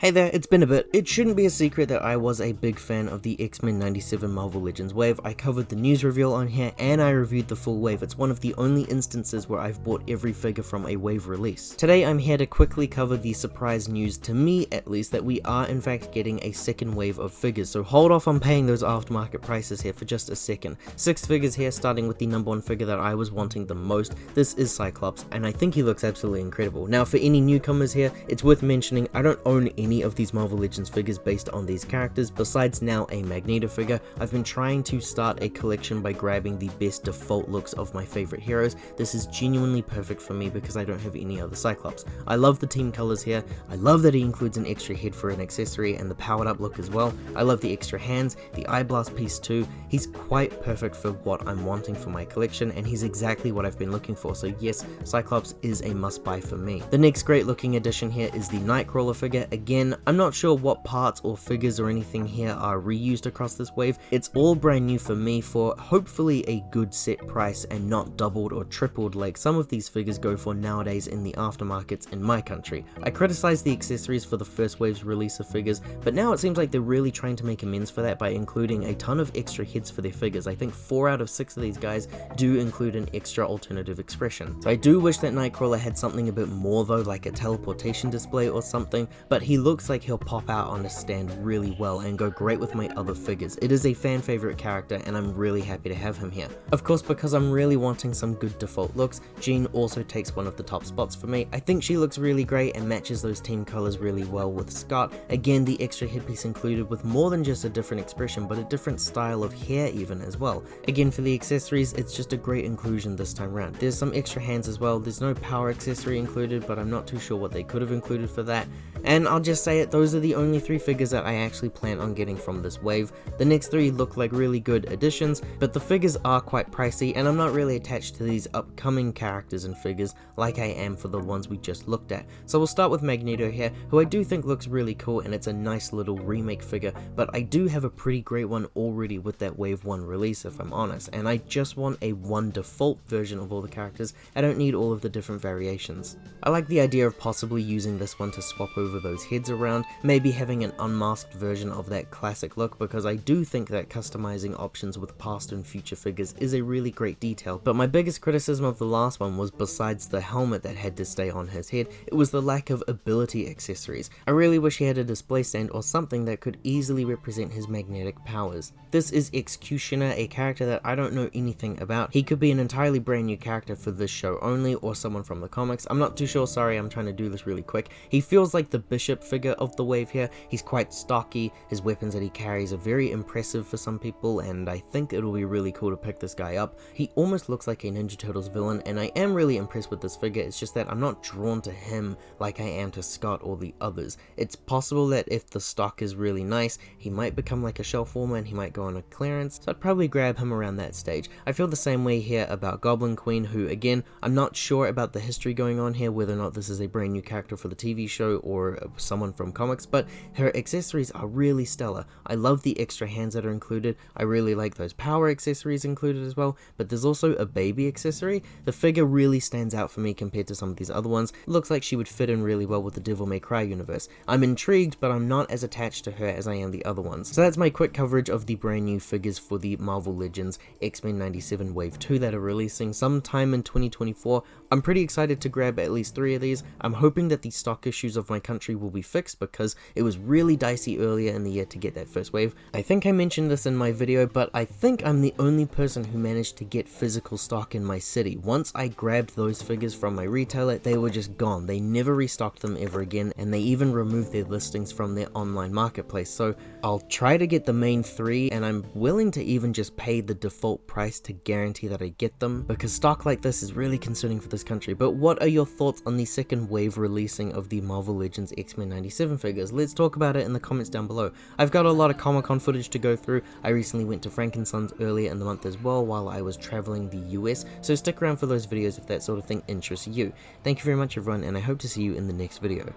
Hey there, it's been a bit. It shouldn't be a secret that I was a big fan of the X-Men 97 Marvel Legends wave. I covered the news reveal on here and I reviewed the full wave. It's one of the only instances where I've bought every figure from a wave release. Today I'm here to quickly cover the surprise news, to me at least, that we are in fact getting a second wave of figures. So hold off on paying those aftermarket prices here for just a second. 6 figures here, starting with the number 1 figure that I was wanting the most. This is Cyclops and I think he looks absolutely incredible. Now for any newcomers here, it's worth mentioning I don't own any of these Marvel Legends figures based on these characters. Besides now a Magento figure, I've been trying to start a collection by grabbing the best default looks of my favorite heroes. This is genuinely perfect for me because I don't have any other Cyclops. I love the team colors here. I love that he includes an extra head for an accessory and the powered up look as well. I love the extra hands, the eye blast piece too. He's quite perfect for what I'm wanting for my collection and he's exactly what I've been looking for. So yes, Cyclops is a must buy for me. The next great looking addition here is the Nightcrawler figure. Again, I'm not sure what parts or figures or anything here are reused across this wave. It's all brand new for me for hopefully a good set price and not doubled or tripled like some of these figures go for nowadays in the aftermarkets in my country. I criticized the accessories for the first wave's release of figures, but now it seems like they're really trying to make amends for that by including a ton of extra heads for their figures. I think 4 out of 6 of these guys do include an extra alternative expression. So I do wish that Nightcrawler had something a bit more though, like a teleportation display or something, but he looks like he'll pop out on a stand really well and go great with my other figures. It is a fan favorite character and I'm really happy to have him here. Of course, because I'm really wanting some good default looks, Jean also takes one of the top spots for me. I think she looks really great and matches those team colors really well with Scott. Again, the extra headpiece included with more than just a different expression, but a different style of hair even as well. Again, for the accessories, it's just a great inclusion this time around. There's some extra hands as well. There's no power accessory included, but I'm not too sure what they could have included for that. And I'll just say it, those are the only 3 figures that I actually plan on getting from this wave. The next 3 look like really good additions, but the figures are quite pricey and I'm not really attached to these upcoming characters and figures like I am for the ones we just looked at. So we'll start with Magento here, who I do think looks really cool and it's a nice little remake figure, but I do have a pretty great one already with that wave 1 release if I'm honest, and I just want a 1 default version of all the characters. I don't need all of the different variations. I like the idea of possibly using this one to swap over those heads around, maybe having an unmasked version of that classic look, because I do think that customizing options with past and future figures is a really great detail. But my biggest criticism of the last one was, besides the helmet that had to stay on his head, it was the lack of ability accessories. I really wish he had a display stand or something that could easily represent his magnetic powers. This is X-Cutioner, a character that I don't know anything about. He could be an entirely brand new character for this show only, or someone from the comics. I'm not too sure, sorry, I'm trying to do this really quick. He feels like the bishop figure of the wave here. He's quite stocky, his weapons that he carries are very impressive for some people, and I think it'll be really cool to pick this guy up. He almost looks like a Ninja Turtles villain, and I am really impressed with this figure. It's just that I'm not drawn to him like I am to Scott or the others. It's possible that if the stock is really nice, he might become like a shelf warmer and he might go on a clearance, so I'd probably grab him around that stage. I feel the same way here about Goblin Queen, who again, I'm not sure about the history going on here, whether or not this is a brand new character for the TV show or someone from comics, but her accessories are really stellar. I love the extra hands that are included. I really like those power accessories included as well, but there's also a baby accessory. The figure really stands out for me compared to some of these other ones. It looks like she would fit in really well with the Devil May Cry universe. I'm intrigued, but I'm not as attached to her as I am the other ones. So that's my quick coverage of the brand new figures for the Marvel Legends X-Men 97 Wave 2 that are releasing sometime in 2024. I'm pretty excited to grab at least 3 of these. I'm hoping that the stock issues of my country will be fixed because it was really dicey earlier in the year to get that first wave. I think I mentioned this in my video, but I think I'm the only person who managed to get physical stock in my city. Once I grabbed those figures from my retailer, they were just gone. They never restocked them ever again, and they even removed their listings from their online marketplace. So I'll try to get the main 3, and I'm willing to even just pay the default price to guarantee that I get them, because stock like this is really concerning for this country. But what are your thoughts on the second wave releasing of the Marvel Legends X-Men 97 figures? Let's talk about it in the comments down below. I've got a lot of Comic-Con footage to go through. I recently went to Frankensons earlier in the month as well while I was traveling the US, so stick around for those videos if that sort of thing interests you. Thank you very much everyone, and I hope to see you in the next video.